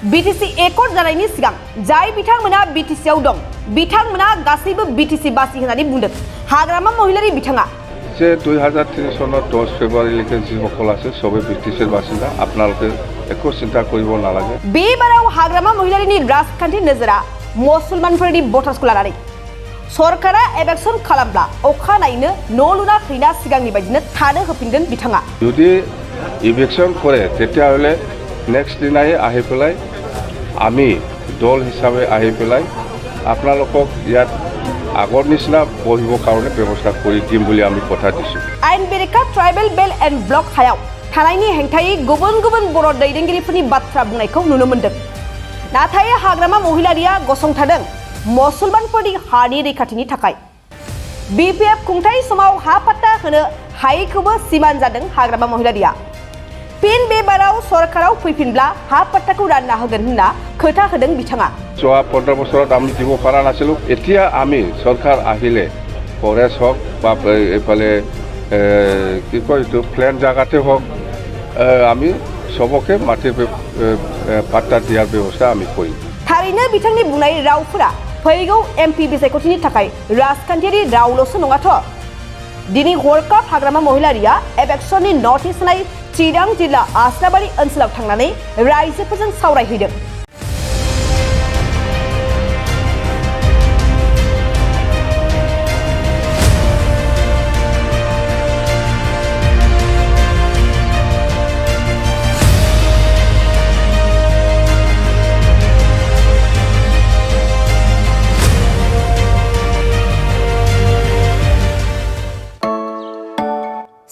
BTC accord जानायनि सिगां जाय बिथांमोना BTC आव दं बिथांमोना गासैबो BTC बासि होननानै बुंदों हाग्रामा महिलारि बिथाङा যে 2003 সনৰ 10 ফেব্ৰুৱাৰীলৈকে যিসকল আছে সবে ব্ৰিটিছৰ বাসিন্দা আপোনালোকে একো চিন্তা কৰিব নালাগে बेबाराव हाग्रामा महिलारिनि राजखान्थि नोजोरा मुसलमानफोरनि भटार्सखौ लानानै सरकारा इलेक्शन खालामब्ला अखानायैनो न' लुना फैना सिगांनि बायदिनो थानो होफिनगोन बिथाङा যদি ইলেকশন কৰে তেতিয়াহ'লে নেক্সট দিনাই আহি পেলাই আমি দল হিচাপে আহি পেলাই আপোনালোকক ইয়াত আগৰ নিচিনা বহিবৰ কাৰণে ব্যৱস্থা কৰি দিম বুলি আমি কথা দিছোঁ आयेन बेरेखा ट्राइबेल बेल्ट एन्ड ब्लक हायाव थानायनि हेंथायै गुबुन गुबुन बर' दैदेनगिरिफोरनि बाथ्रा बुंनायखौ नुनो मोन्दों नाथाय हाग्रामा महिलारिया गसंथादों मुसलमानफोरनि हानि रैखाथिनि थाखाय BPF खुंथाय समाव हा पाट्टा होनो हायैखौबो सिमान जादों हाग्रामा महिलारिया फिन बेबाराव सरकाराव फैफिनब्ला हा पाट्टाखौ रानना होगोन होनना खोथा होदों बिथाङा যোৱা 15 বছৰত আমি দিব পৰা নাছিলোঁ এতিয়া আমি চৰকাৰ আহিলে ফৰেষ্ট হওক বা এইফালে কি কয় এইটো প্লেন জাগাতে হওক আমি সবকে মাটিৰ পাট্টা দিয়াৰ ব্যৱস্থা আমি কৰিম थारैनो बिथांनि बुंनाय रावफोरा फैगौ MP बिसायख'थिनि थाखाय राजखान्थियारि रावल'सो नङाथ' दिनै हरखाब हाग्रामा महिलारिया एबेक्सननि नर्थ इस्ट होनाय चिरां जिल्ला आस्राबारि ओनसोलाव थांनानै रायजोफोरजों सावरायहैदों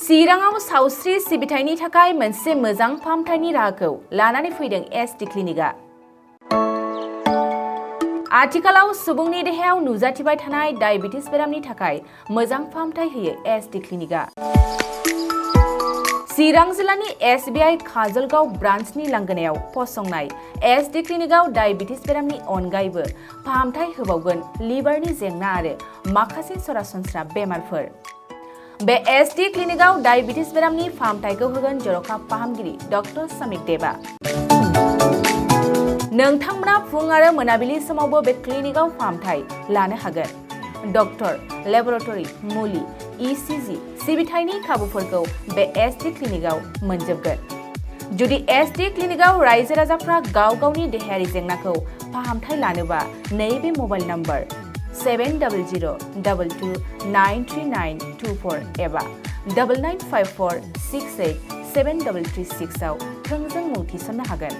चिराङाव सावस्रि सिबिथायनि थाखाय मोनसे मोजां फाहामथायनि राहाखौ लानानै फैदों SD क्लिनिकआ आथिखालाव सुबुंनि देहायाव नुजाथिबाय थानाय डायबिटिस बेरामनि थाखाय मोजां फाहामथाय होयो SD क्लिनिकआ चिरां जिल्लानि SBI काजलगाव ब्रान्चनि लांगोनायाव फसंनाय SD क्लिनिकआव डायबिटिस बेरामनि अनगायैबो फाहामथाय होबावगोन लिभारनि जेंना आरो माखासे सरासनस्रा बेमारफोर बे SD क्लिनिकआव डायबिटिस बेरामनि फाहामथायखौ होगोन जर'खा फाहामगिरि डक्टर समिक देबा नोंथांमोना फुं आरो मोनाबिलि समावबो बे क्लिनिकआव फाहामथाय लानो हागोन डक्टर लेबरेटरि मुलि ECG सिबिथायनि खाबुफोरखौ बे SD क्लिनिकआव मोनजोबगोन जुदि SD क्लिनिकआव रायजो राजाफ्रा गाव गावनि देहायारि जेंनाखौ फाहामथाय लानोबा नैबे मबाइल नम्बर 7002293924 एबा 9954687336 आव थोंजों मुं थिसननो हागोन